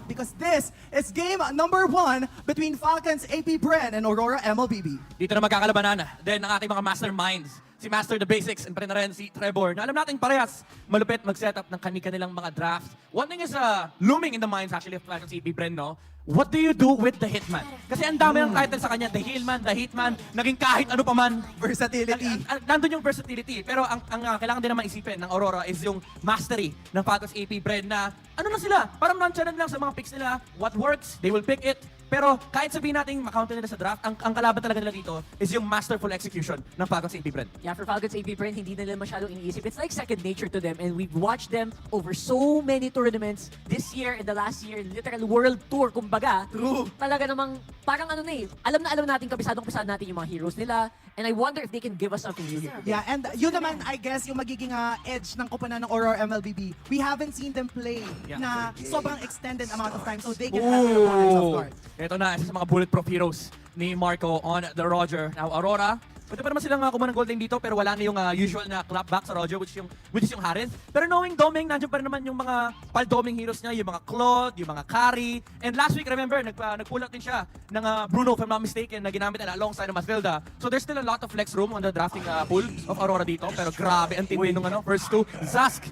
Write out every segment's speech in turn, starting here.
because this is game number 1 between Falcons AP Bren and Aurora MLBB. Dito na magkakalabanan. Then ang ating mga masterminds, si Master the Basics and pa rin na rin si Trevor, na alam natin parehas malupit mag-setup ng kanilang mga drafts. One thing is looming in the minds actually of Falcons AP Bren, no? What do you do with the Hitman? Kasi ang dami ng title sa kanya, the Healman, the Hitman, naging kahit ano pa man. Versatility. Nandun yung versatility. Pero ang kailangan din naman isipin ng Aurora is yung mastery ng Falcons AP Bren na ano na sila, parang nonchalant lang sa mga picks nila. What works, they will pick it. Pero kahit sabihin natin makounter nila sa draft, ang kalaban talaga nila dito is yung masterful execution ng Falcons AP Bren. Yeah, for Falcons AP Bren, hindi nila masyadong iniisip. It's like second nature to them, and we've watched them over so many tournaments this year and the last year, literal world tour, kumbaga. True. Talaga namang, parang ano na eh, alam natin, kabisado natin yung mga heroes nila, and I wonder if they can give us something new here. Yeah, and yun naman, I guess, yung magiging edge ng koponan ng Aurora MLBB. We haven't seen them play na sobrang extended amount of time so they can have their opponents off guard. Ito na, isa sa mga bulletproof heroes ni Marco on the Roger. Now, Aurora, pwede pa naman silang kumuha ng gold lane dito pero wala na yung usual na clapback sa Roger which is yung Harith. Pero knowing Doming, nandiyan pa rin naman yung mga pal-Doming heroes niya, yung mga Claude, yung mga Carry. And last week, remember, nag-pull out din siya ng Bruno, if I'm not mistaken, na ginamit na alongside ng Mathilda. So there's still a lot of flex room on the drafting pool of Aurora dito. Pero grabe, ang tindi nung first two. Zask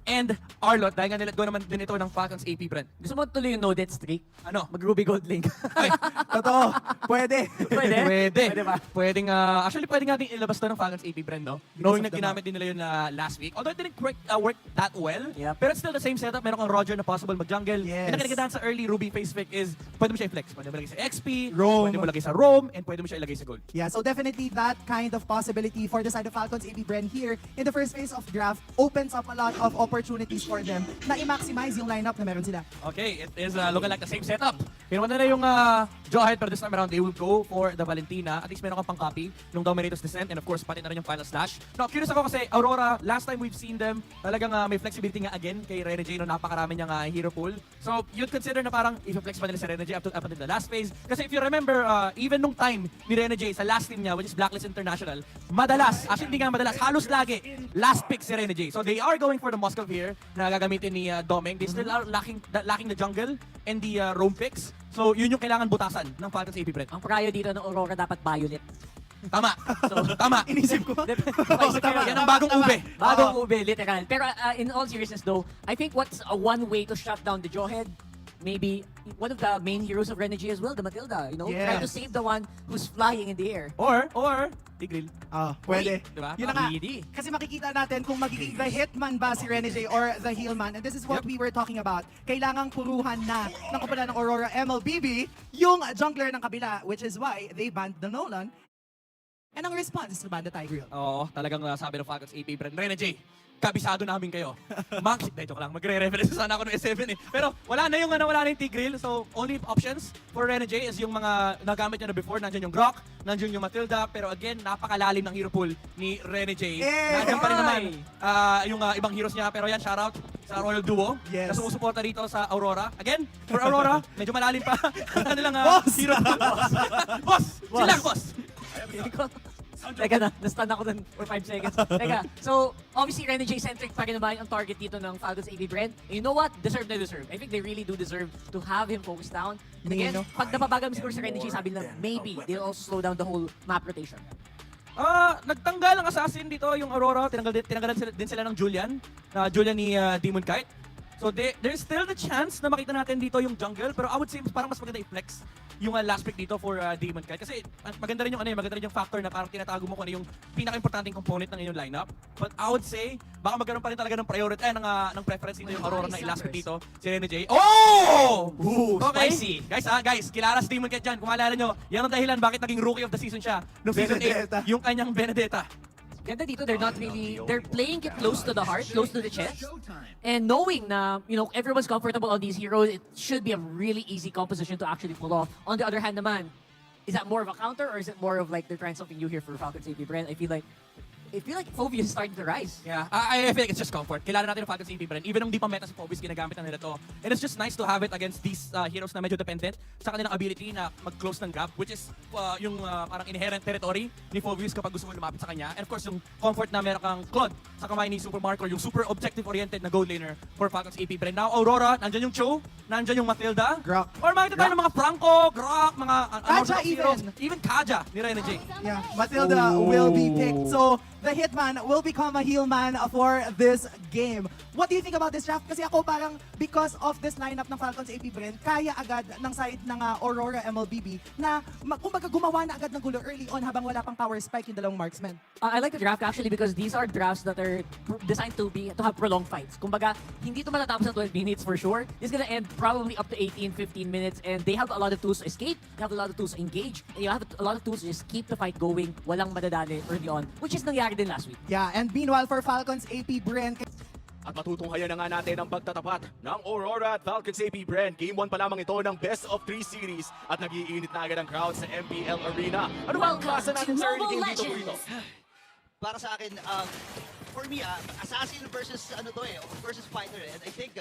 and Arlot, dahil nga nilet go naman din ito ng Falcons AP Bren. Gusto mo tuloy yung no-debt streak? Ano? Mag-Ruby Gold Link. Ay, Totoo, pwede. Pwede? Pwede ba? Pwedeng, actually, pwede nga din ilabas to ng Falcons AP Bren, no? Knowing na ginamit din nila yun last week. Although it didn't work that well, Yep. pero it's still the same setup. Meron kang Roger na possible mag-jungle. Yes. And nakinagandaan sa early Ruby phase pick is, pwede mo siya i-flex. Pwede mo lagay sa XP, Roam. pwede mo lagay sa Roam, and pwede mo siya ilagay sa Gold. Yeah, so definitely that kind of possibility for the side of Falcons AP Bren here in the first phase of draft opens up a lot of opportunities for them na i-maximize yung lineup na meron sila. Okay, it is looking like the same setup. Kinuha na yung Jawhead, pero this time around, they will go for the Valentina. At least meron kang pang-copy ng Dominator's Descent and of course, pati na rin yung Final Slash. Now, curious ako kasi Aurora, last time we've seen them, talagang may flexibility nga again kay Rene J, no, napakarami niyang hero pool. So, you'd consider na parang i-flex pa nila si Rene J up until the last phase. Kasi if you remember, even nung time ni Rene J sa last team niya, which is Blacklist International, madalas, actually hindi nga madalas, halos lagi, last pick si Rene J. So, they are going for the Moscow here na gagamitin ni Domeng. They still are lacking the jungle and the roam picks. So, yun yung kailangan butasan ng Falcons AP Bren. Ang prayo dito ng Aurora dapat Violet. Tama. Tama. Inisip ko. Tama. Yan ang bagong ube. Bagong ube, literal. Pero in all seriousness though, I think what's one way to shut down the Jawhead, maybe one of the main heroes of Rene G as well, the Mathilda, you know? Try to Yes. save the one who's flying in the air. Or, Tigril. Pwede. Diba? Yun na nga. Greedy. Kasi makikita natin kung magiging the hitman ba si Rene J or the healman. And this is what we were talking about. Kailangang puruhan na ng koponan ng Aurora MLBB yung jungler ng kabila, which is why they banned the Nolan. And ang response is to ban the Tigreal. Oo, talagang sabi ng Falcons AP Bren. Rene J, kabisado namin kayo. Max, dito ko lang, magre-reference sana ako ng S7 eh. Pero wala na yung Tigril. So, only options for Rene J is yung mga nagamit niya na before. Nandiyan yung Grok, nandiyan yung Mathilda. Pero again, napakalalim ng hero pool ni Rene J. Nandiyan pa rin naman yung ibang heroes niya. Pero yan, shoutout sa Royal Duo Yes. na sumusuporta dito sa Aurora. Again, for Aurora, medyo malalim pa ang kanilang Boss! hero pool. Boss! Sila, boss! Teka na, na-stun ako dun for 5 seconds. Teka, so obviously Rene J-centric pa rin naman ang target dito ng Falcons AP Bren. You know what? Deserve na deserve. I think they really do deserve to have him focus down. And again, Nino. pag napabagal siguro si Rene J, sabi nila, maybe they'll also slow down the whole map rotation. Nagtanggal ang assassin dito yung Aurora. Tinanggalan din sila ng Julian. Julian ni Demon Kite. So there's still the chance na makita natin dito yung jungle. Pero I would say parang mas maganda i-flex yung last pick dito for Demon Kite. Kasi maganda rin yung factor na parang tinatago mo kung ano yung pinaka-importanting component ng inyong lineup. But I would say, baka magkaroon pa rin talaga ng priority, ng preference dito yung Aurora na i-last pick dito. Si Rene J. Oh! Okay. Spicy. Guys, kilala si Demon Kite dyan. Kung maalala nyo, yan ang dahilan bakit naging rookie of the season siya. Noong season 8, yung kanyang Benedetta. Ganda dito, they're playing it close to the heart, close to the chest. And knowing na, everyone's comfortable on these heroes, it should be a really easy composition to actually pull off. On the other hand naman, is that more of a counter or is it more of like they're trying something new here for Falcons AP Bren? I feel like I feel like Phobius is starting to rise. Yeah, I feel like it's just comfort. Kilala natin yung Falcons AP Bren. Even nung di pa meta si Phobius, ginagamit na nila to. And it's just nice to have it against these heroes na medyo dependent sa kanilang ability na mag-close ng gap, which is yung parang inherent territory ni Phobius kapag gusto mo lumapit sa kanya. And of course, yung comfort na meron kang Claude sa kamay ni Super Marco, yung super objective-oriented na goal laner for Falcons AP Bren. Now, Aurora, nandyan yung Cho, nandyan yung Matilda. Grok. Or makita tayo ng mga Franco, Grok, mga Kaja heroes. even. Even Kaja ni Renegade. Yeah, Matilda will be picked. So, the Hitman will become a heel man for this game. What do you think about this draft? Kasi ako parang because of this lineup ng Falcons AP Bren, kaya agad ng side ng Aurora MLBB na kumbaga gumawa na agad ng gulo early on habang wala pang power spike yung dalawang marksmen. I like the draft actually because these are drafts that are designed to have prolonged fights. Kumbaga, hindi ito matatapos ng 12 minutes for sure. It's gonna end probably up to 18-15 minutes and they have a lot of tools to escape, they have a lot of tools to engage, and you have a lot of tools to just keep the fight going, walang madadali early on, which is nangyari din last week. Yeah, and meanwhile for Falcons AP Bren, At matutunghayan na nga natin ang pagtatapat ng Aurora at Falcons AP Bren. Game 1 pa lamang ito ng Best of 3 series at nag-iinit na agad ang crowd sa MPL Arena. Ano ba ang klase natin sa early game dito, Burrito? Para sa akin, for me, assassin versus fighter. And I think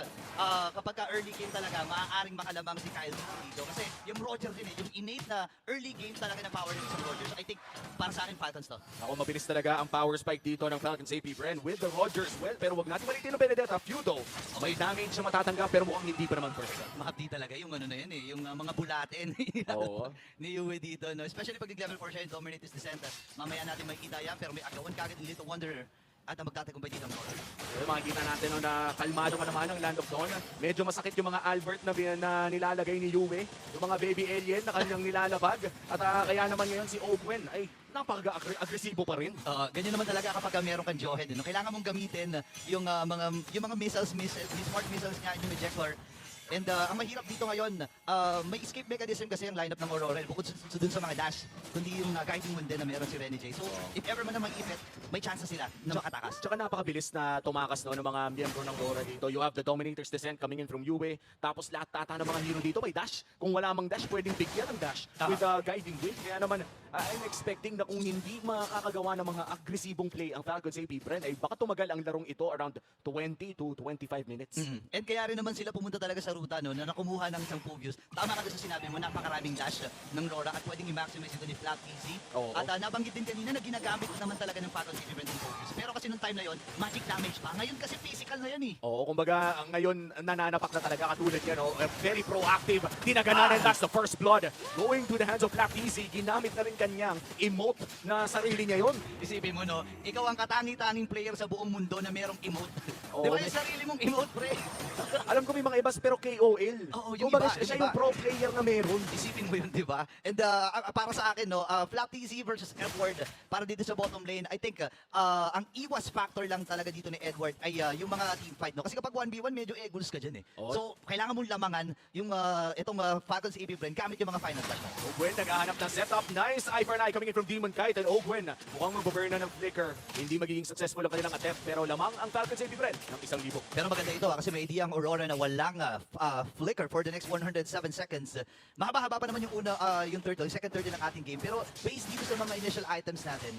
kapag ka early game talaga, maaaring makalamang si Kyle dito. Kasi yung Roger din yung innate na early game talaga na power din sa Roger. So I think para sa akin, Falcons to. Ako, mabilis talaga ang power spike dito ng Falcons AP Bren with the Rogers. Well, pero wag natin malitin ng Benedetta. Feudal, may damage na matatanggap pero mukhang hindi pa naman first. Mahapdi talaga yung ano na yan yung mga bulate Oo. ni Yue dito. No? Especially pag nag-level 4 siya yung Dominate is Descent. Mamaya natin makikita yan, pero may agawan kagad ni Little Wonder at ang magtatagumpay dito ng Roger. Well, makikita natin na kalmado ka naman ang Land of Dawn. Medyo masakit yung mga Albert na nilalagay ni Yue. Yung mga baby alien na kanyang nilalabag. At kaya naman ngayon si Ogwen ay napaka-agresibo pa rin. Ganyan naman talaga kapag meron kang Johead. No? Kailangan mong gamitin yung mga missiles, smart missiles niya, yung ejector. And ang mahirap dito ngayon, may escape mechanism kasi ang lineup ng Aurora. Bukod dun sa mga dash, kundi yung guiding wind din na meron si Renegade. So, if ever man na mag-ipit, may chance sila na makatakas. Tsaka napakabilis na tumakas ng mga miyembro ng Aurora dito. You have the Dominator's Descent coming in from Yue. Tapos lahat tata ng mga hero dito may dash. Kung wala mang dash, pwedeng bigyan ng dash with guiding wind. Kaya naman, I'm expecting na kung hindi makakagawa ng mga agresibong play ang Falcons AP Bren, ay baka tumagal ang larong ito around 20 to 25 minutes. And kaya rin naman sila pumunta talaga sa ruta no, na nakumuha ng isang Phobius. Tama ka doon sa sinabi mo, napakaraming dash ng Rora at pwedeng i-maximize ito ni Flat Easy. Oo. At nabanggit din kanina na ginagamit naman talaga ng Falcons AP Bren yung Phobius. Pero kasi nung time na yon, magic damage pa. Ngayon kasi physical na yan eh. Oo, kumbaga ngayon nananapak na talaga katulad yan. Very proactive. Tinaganan and that's the first blood. Going to the hands of Flat Easy. Ginamit na rin kanyang emote na sarili niya yun. Isipin mo no, ikaw ang katangi-tanging player sa buong mundo na merong emote. Oo. Di ba yung sarili mong emote, pre? Alam ko may mga ibas pero KOL. Oo, yung Kumbaga iba, siya yung yung iba. pro player na meron. Isipin mo yun, di ba? And para sa akin, no, Flat TZ versus Edward, para dito sa bottom lane, I think ang iwas factor lang talaga dito ni Edward ay yung mga team fight, no? Kasi kapag 1v1, medyo eguls ka dyan eh. Oo. So, kailangan mong lamangan yung itong Falcons AP Bren gamit yung mga final touch mo. Ogwen naghahanap ng setup. Nice eye for an eye coming in from Demon Kite. And Ogwen mukhang mag-burn na ng flicker. Hindi magiging successful ang kanilang attempt pero lamang ang Falcons AP Bren ng 1,000. Pero maganda ito kasi may idea ang Aurora na walang flicker for the next 107 seconds. Mahaba-haba pa naman yung yung turtle, second turtle ng ating game. Pero based dito sa mga initial items natin,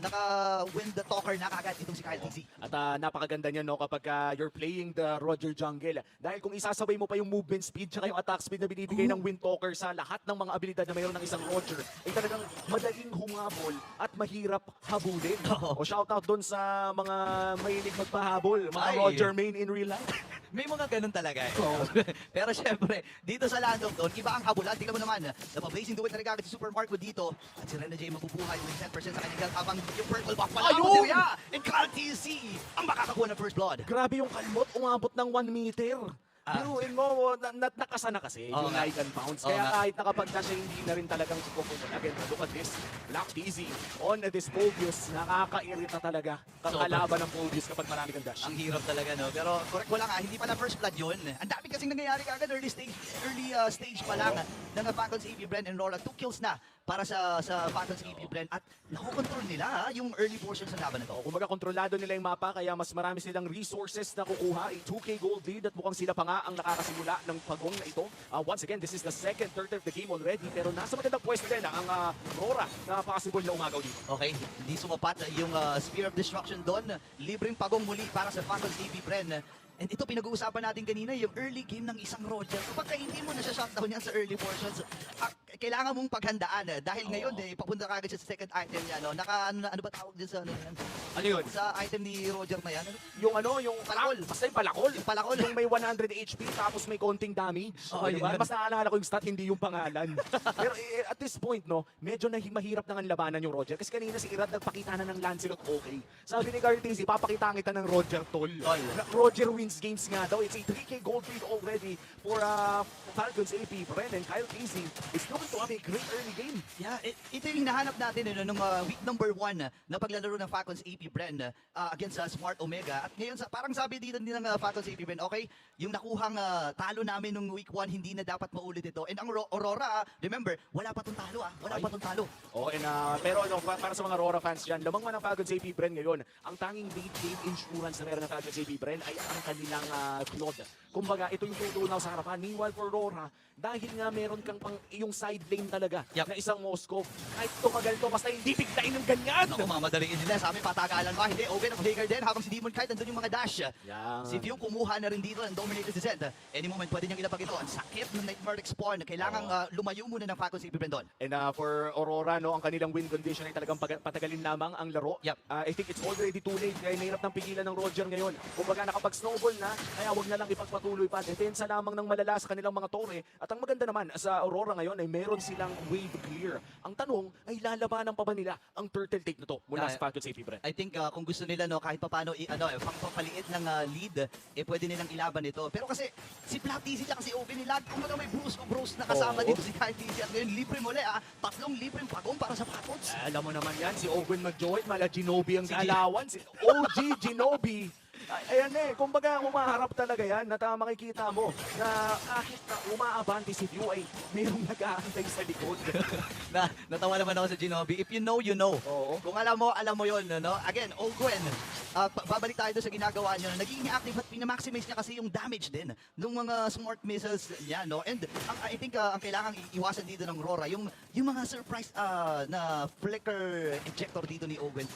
naka-win the talker na kagad itong si Kyle TZ. At napakaganda niya no kapag you're playing the Roger Jungle. Dahil kung isasabay mo pa yung movement speed tsaka yung attack speed na binibigay ng Windtalker sa lahat ng mga abilidad na mayroon ng isang Roger, ay talagang madaling humabol at mahirap habulin. O shoutout doon sa mga mahilig magpahabol, mga Ay. Roger main in real life. May mga ganun talaga eh. Pero syempre, dito sa Land of Dawn, iba ang habulan. Tingnan mo naman, napablazing duet na rin agad si Super Marco dito. At si Rena J mabubuhay with 10% sa kanyang health habang yung purple buff pala. Ayun! And Carl TC ang makakakuha ng first blood. Grabe yung kalmot, umabot ng 1 meter. Biruin mo, nakasana kasi Oo yung nga. Icon Bounce. Oo Kaya nga. kahit nakapagka siya, hindi na rin talagang sukukunan. Again, look at this. Black Easy on this Phobius. Nakakairita talaga kang Sobra. kalaban ng Phobius kapag marami kang dash. Ang hirap talaga, no? Pero correct ko lang hindi pala first blood yun. Ang dami kasing nangyayari kagad early stage pa lang. ng Falcons AP Bren and Rora. 2 kills na para sa Falcons AP Bren at nakokontrol nila yung early portion sa laban na to. Kumbaga kontrolado nila yung mapa kaya mas marami silang resources na kukuha. A 2K gold lead at mukhang sila pa nga ang nakakasimula ng pagong na ito. Once again, this is the second third of the game already pero nasa magandang pwesto din ang Rora na possible na umagaw dito. Okay, hindi sumapat yung Spear of Destruction doon. Libreng pagong muli para sa Falcons AP Bren. And ito pinag-uusapan natin kanina, yung early game ng isang Roger. Kapag hindi mo na siya shutdown yan sa early portions, kailangan mong paghandaan. Dahil ngayon, papunta ka agad siya sa second item niya. No? Ano ba tawag din sa Ano yun? sa item ni Roger na yan? Yung Palakol. Basta yung palakol. Yung palakol. Yung may 100 HP tapos may konting damage. Oo, Diba? yun. Mas naalala ko yung stat, hindi yung pangalan. Pero at this point, no, medyo mahirap na ang labanan yung Roger. Kasi kanina si Irad nagpakita na ng Lancelot okay. Sabi ni Cartesi, papakita kita ng Roger Tol. Roger wins games nga daw. It's a 3K gold lead already for Falcons AP. Bren and Kyle Casey is going to have a great early game. Yeah, ito yung hinahanap natin nung week number 1 na paglalaro ng Falcons AP Bren against Smart Omega. At ngayon, parang sabi dito din ng Falcons AP Bren, okay, yung nakuhang talo namin nung week 1, hindi na dapat maulit ito. And ang Aurora, remember, wala pa tong talo wala pa tong talo. Oh, and pero ano, para sa mga Aurora fans dyan, lamang man ang Falcons AP Bren ngayon, ang tanging late game insurance na meron ng Falcons AP Bren ay ang kanilang Claude. Kumbaga, ito yung tutunaw sa harapan. Meanwhile, for Aurora, dahil nga meron kang pang yung side lane talaga na isang Moscow, kahit tumagal to, basta hindi biglain ng ganyan. Naku, mamadaliin nila. Sabi, patagalan ba? Hindi, Owen of Hager din. Habang si Demon Kite, nandun yung mga dash. Yan. Si Fiu kumuha na rin dito ng Dominator's Descent. Any moment, pwede niyang ilapag ito. Ang sakit ng Nightmare Spawn. Kailangang lumayo muna ng Falcons AP Bren doon. And for Aurora, no, ang kanilang win condition ay talagang patagalin lamang ang laro. Yep. I think it's already too late. Kaya mahirap ng pigilan ng Roger ngayon. Kumbaga nakapag-snowball na, kaya wag na lang ipagpatuloy pa. Depensa lamang ng malala sa kanilang mga tore. At ang maganda naman sa Aurora ngayon ay meron silang wave clear. Ang tanong ay lalabanan pa ba nila ang turtle take na to mula sa Falcons AP Bren? I think kung gusto nila no kahit papaano pangpapaliit ng lead pwede nilang ilaban ito. Pero kasi si Black TC at si Owen nila kumbaga may bros na kasama Oo. dito si Kyle TC at ngayon libre muli tatlong libreng pagong para sa Falcons. Alam mo naman yan, si Owen mag-join, mala Ginobi ang Si galawan, si OG Ginobi. Ayan kumbaga humaharap talaga yan na makikita mo na kahit na umaabante si View ay mayroong nag-aantay sa likod. Natawa naman ako sa Ginobi. If you know, you know. Oo. Kung alam mo yun. No? Again, Ogwen, babalik tayo doon sa ginagawa niya. Naging active at pinamaximize niya kasi yung damage din ng mga smart missiles niya. No? And I think ang kailangan iwasan dito ng Rora, yung mga surprise na flicker ejector dito ni Ogwen.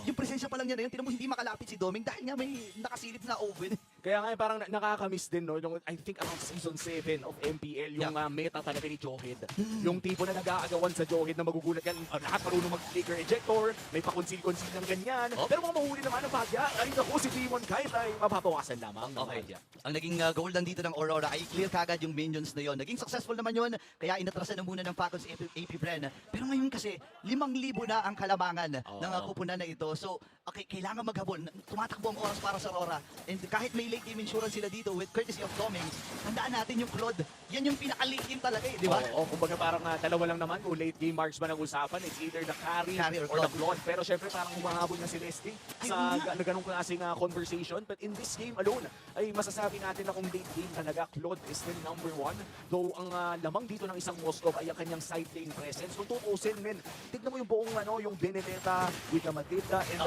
Yung presensya pa lang niya na yun, tinan mo hindi makalapit si Doming dahil nga may nakasilip na Ogwen. Kaya nga parang nakakamiss din, no? Yung, I think around season 7 of MPL, yung meta talaga ni Johed. Yung tipo na nag-aagawan sa Johed na magugulat yan, lahat marunong mag-flicker ejector, may pakonsil-konsil ng ganyan. Pero mga mahuli naman ang bagya, ay naku si Demon Kite ay mapapawasan lamang. Okay. Ang naging goal lang dito ng Aurora ay clear kagad yung minions na yon. Naging successful naman yon, kaya inatrasan na muna ng Falcons AP Bren. Pero ngayon kasi, 5,000 na ang kalamangan ng kupunan na ito. So, okay, kailangan maghabol. Tumatakbo ang oras para sa Aurora. And kahit may late game insurance sila dito with courtesy of Doming, tandaan natin yung Claude. Yan yung pinaka-late game talaga di ba? Oo, kumbaga parang dalawa lang naman kung late game marksman ang usapan. It's either the carry or the Claude. Pero syempre parang humahabol na si Leslie sa ganong klaseng conversation. But in this game alone, ay masasabi natin na kung late game talaga, Claude is still number 1. Though ang lamang dito ng isang Moscow ay ang kanyang side lane presence. Kung tutusin, men, tignan mo yung buong yung Benedetta with the Matilda and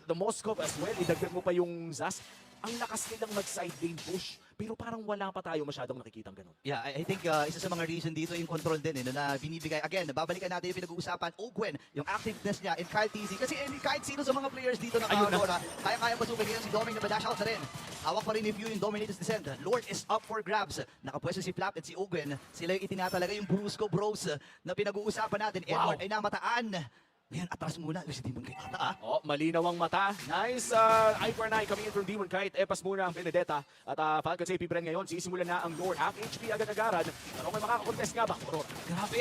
the Moscow as well. Idagdag mo pa yung Zas. Ang lakas nilang mag-side lane push. Pero parang wala pa tayo masyadong nakikitang ganun. Yeah, I think isa sa mga reason dito yung control din na binibigay. Again, babalikan natin yung pinag-uusapan. Ogwen, yung activeness niya, and Kyle TZ. Kasi kahit sino sa mga players dito na Aurora, kaya-kaya pasukin ngayon si Doming na ba-dash out na rin. Hawak pa rin if you yung Dominator's Descent. Lord is up for grabs. Nakapwesto si Flap at si Ogwen. Sila yung itinatalaga yung Brusco Bros na pinag-uusapan natin. Edward ay namataan. Ngayon, atras muna. Si Demon Kite ata Malinaw ang mata. Nice eye for an eye coming in from Demon Kite. Epas muna ang Benedetta. At Falcons AP Bren ngayon, sisimulan na ang Lord. Half HP agad-agaran. Pero may makakakontest nga ba? Grabe,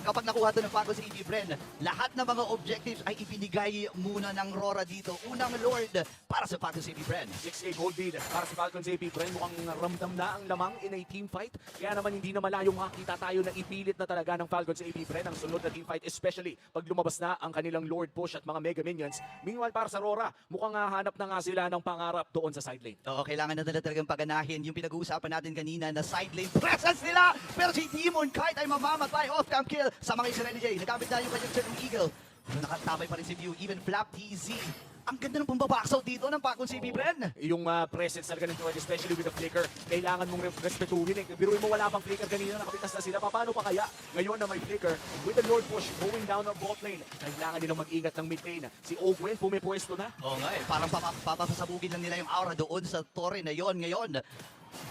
kapag nakuha ito ng Falcons AP Bren, lahat ng mga objectives ay ibinigay muna ng Rora dito. Unang Lord para sa Falcons AP Bren. 6K gold lead para sa Falcons AP Bren. Mukhang ramdam na ang lamang in a team fight. Kaya naman hindi na malayong makakita tayo na ipilit na talaga ng Falcons AP Bren ang sunod na team fight. Especially pag lumabas na ang kanilang Lord Push at mga Mega Minions. Meanwhile, para sa Aurora, mukhang hanap na nga sila ng pangarap doon sa side lane. Oo, kailangan na nila talagang paganahin yung pinag-uusapan natin kanina na side lane presence nila. Pero si Demon Kite ay mamamatay off-cam kill sa mga Serenity J. Nagamit na yung kanyang Certain Eagle. Pero nakatabay pa rin si View, even Flap TZ. Ang ganda ng pambabaksaw dito ng Falcon CP, Bren. Yung presence talaga ng Troy, especially with the flicker, kailangan mong respetuhin. Biruin mo wala pang flicker kanina, nakapitas na sila. Paano pa kaya ngayon na may flicker? With the Lord Push going down our bot lane, kailangan nilang mag-ingat ng mid lane. Si Ogwen pumipwesto na. Oo nga eh, parang papapasabugin lang nila yung aura doon sa torre na yon ngayon.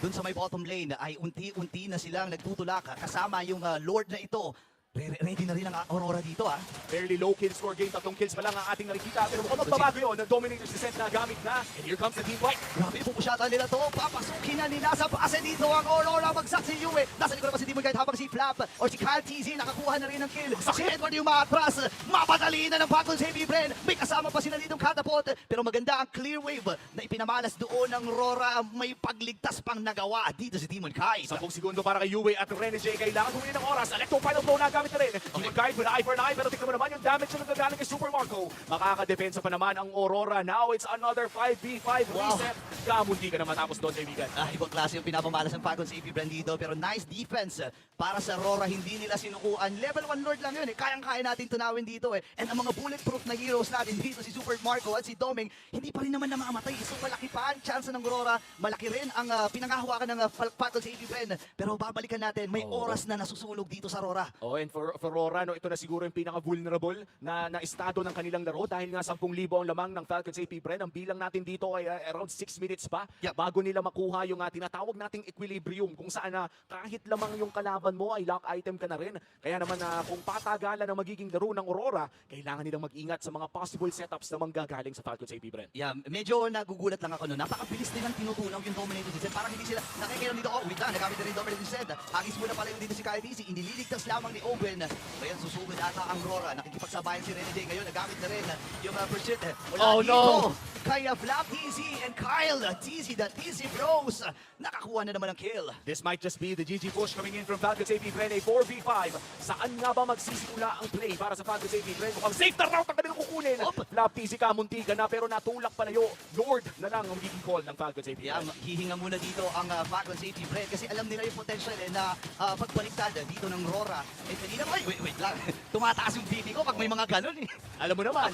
Doon sa may bottom lane ay unti-unti na silang nagtutulak kasama yung Lord na ito. Ready na rin ang Aurora dito ah. Fairly low kill score game, 3 kills pa lang ang ating nakikita. Pero mukhang magbabago yun, ang Dominator's Descent na gamit na. And here comes the team fight. Grabe, pupusyatan nila to. Papasukin na nila sa base dito ang Aurora. Bagsak si Yue. Nasa likod naman si Demon Kite habang si Flap or si Kyle TZ nakakuha na rin ng kill. Si Edward yung maatras. Mapadali na ng Falcon Heavy Bren. May kasama pa sila ditong catapult. Pero maganda ang clear wave na ipinamalas doon ng Aurora. May pagligtas pang nagawa dito si Demon Kite. 10 segundo para kay Yue at Rene J. Kailangan humili ng oras. Electro Final Blow na gamit na rin. Demon Kite with eye for an eye. Pero tignan mo naman yung damage na nagagaling kay Super Marco. Makakadepensa pa naman ang Aurora. Now it's another 5v5 reset. Kamundi ka na matapos doon, kaibigan. Ibang klase yung pinapamalas ng Falcon CP Brand dito. Pero nice defense para sa Aurora. Hindi nila sinukuan. Level 1 Lord lang yun eh. Kayang-kaya natin tunawin dito eh. And ang mga bulletproof na heroes natin dito, si Super Marco at si Doming, hindi pa rin naman namamatay. So malaki pa ang chance ng Aurora. Malaki rin ang pinangahawakan ng Falcon CP Brand. Pero babalikan natin, may oras na nasusulog dito sa Aurora. Oh, and for Aurora, no, ito na siguro yung pinaka-vulnerable na estado ng kanilang laro dahil nga 10,000 ang lamang ng Falcons AP Bren. Ang bilang natin dito ay around 6 minutes pa bago nila makuha yung tinatawag nating equilibrium kung saan kahit lamang yung kalaban mo ay lock item ka na rin. Kaya naman kung patagalan ang magiging laro ng Aurora, kailangan nilang mag-ingat sa mga possible setups na manggagaling sa Falcons AP Bren. Yeah, medyo nagugulat lang ako no. Napakabilis nilang tinutunaw yung Dominator Descent. Parang hindi sila nakikiram dito. Oh, wait lang, nagamit na rin Dominator Descent. Hagis muna pala yung dito si Kyle TZ. Iniligtas lamang ni Owen. Ayan, susugod ata ang Aurora. Nakikipagsabayan si Rene J. Ngayon, nagamit na rin yung pursuit. Wala Oh, dito. no. Kaya Flap TZ and Kyle TZ, the TZ Bros. Nakakuha na naman ng kill. This might just be the GG push coming in from Falcons AP Bren, a 4v5. Saan nga ba magsisimula ang play para sa Falcons AP Bren? Mukhang safe na route ang kanilang kukunin. Flap TZ kamuntikan na pero natulak palayo. Lord na lang ang magiging call ng Falcons AP Yeah, Bren. hihinga muna dito ang Falcon Safety Brand kasi alam nila yung potential na pagbaliktad dito ng Aurora. Eh, kanina, wait lang. Tumataas yung BP ko pag may mga ganun eh. Alam mo naman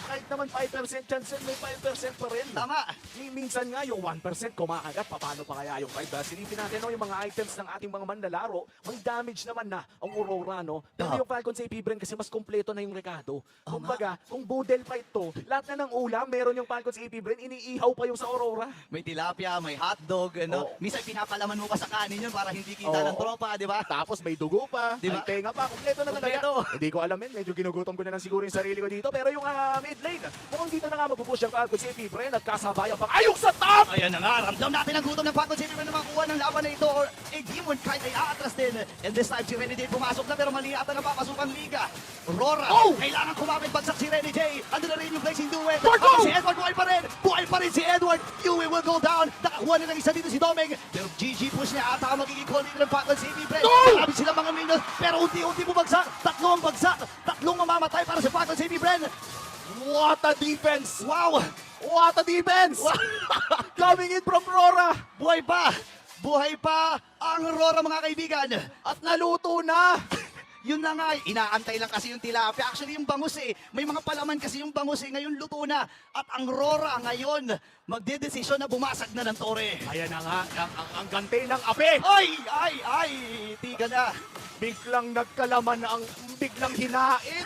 kahit naman 5% chance may 5% pa rin. Tama. Minsan nga yung 1% kumakagat, paano pa kaya yung 5? Silipin natin yung mga items ng ating mga manlalaro, may damage naman na ang Aurora, no? Pero yung Falcons AP Bren kasi mas kompleto na yung rekado. Kumbaga, kung budel fight to, lahat na ng ulam, meron yung Falcons AP Bren, iniihaw pa yung sa Aurora. May tilapia, may hotdog, ano. Minsan pinapalaman mo pa sa kanin yun para hindi kita ng tropa, di ba? Tapos may dugo pa, Diba? may tenga pa, kompleto na talaga. Kompleto. Hindi ko alam medyo ginugutom ko na lang siguro yung sarili ko dito. Pero yung mid lane, mukhang dito na nga magpupush ang Falcons AP Bren at kasabayan pang ayok sa top! Ayan na nga, ramdam natin ang gutom ng Falcon Safety Brand na makuha ng laban na ito or Demon kahit ay aatras din. And this time si Rene J pumasok na pero mali ata na papasok ang liga. Aurora, kailangan kumapit bagsak si Rene J. Ando na rin yung blazing duet. Habang si Edward buhay pa rin. Buhay pa rin si Edward. Yue will go down. Nakakuha nila isa dito si Doming. Pero GG push niya ata ang magiging call dito ng Falcon Safety Brand. Marami sila mga minions pero unti-unti bumagsak. Tatlong bagsak. Tatlong mamamatay para sa Falcon Safety Brand. What a defense! Wow! What a defense! Coming in from Aurora! Buhay pa! Buhay pa ang Aurora mga kaibigan! At naluto na! Yun na nga, inaantay lang kasi yung tilapia. Actually, yung bangus eh. May mga palaman kasi yung bangus eh. Ngayon luto na. At ang Aurora ngayon, magdedesisyon na bumasag na ng tore. Ayan na nga, ang gante ng ape! Ay! Tiga na. Biglang nagkalaman ang biglang hinain!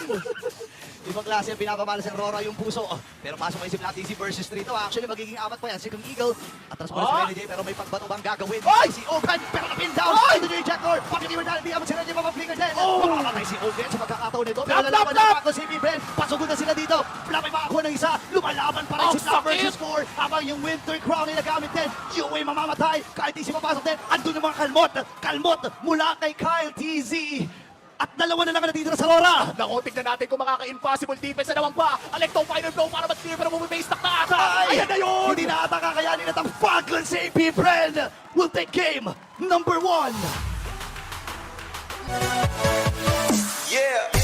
Ibang klase ang pinapamalas ng Aurora yung puso. Pero pasok kayo si Black TZ versus 3 to. Actually, magiging apat pa yan. Second Eagle. Atras pa rin si Rene J. Pero may pagbato bang gagawin? Si Ogan. Pero napin down. Ito na yung Jacklor. Pagkatiwan na. Hindi naman si Rene J. Mapaplingan din. Mamamatay si Ogan sa pagkakataon nito. Pero lalaban na Paco CP Bren. Pasugod na sila dito. Wala may makakuha ng isa. Lumalaban pa rin si Snap versus 4. Habang yung Winter Crown ay nagamit din. Yue mamamatay. Kahit di si papasok din. Andun yung mga kalmot. Kalmot mula kay Kyle TZ. At dalawa na lang na natitira sa Aurora. Naku, tignan natin kung makaka-impossible defense na naman pa. Electro final blow para mag-clear pero bumibase na ata. Ayan na yun! Hindi na ata kakayanin at ang Falcons AP Brand will take game number 1. Yeah.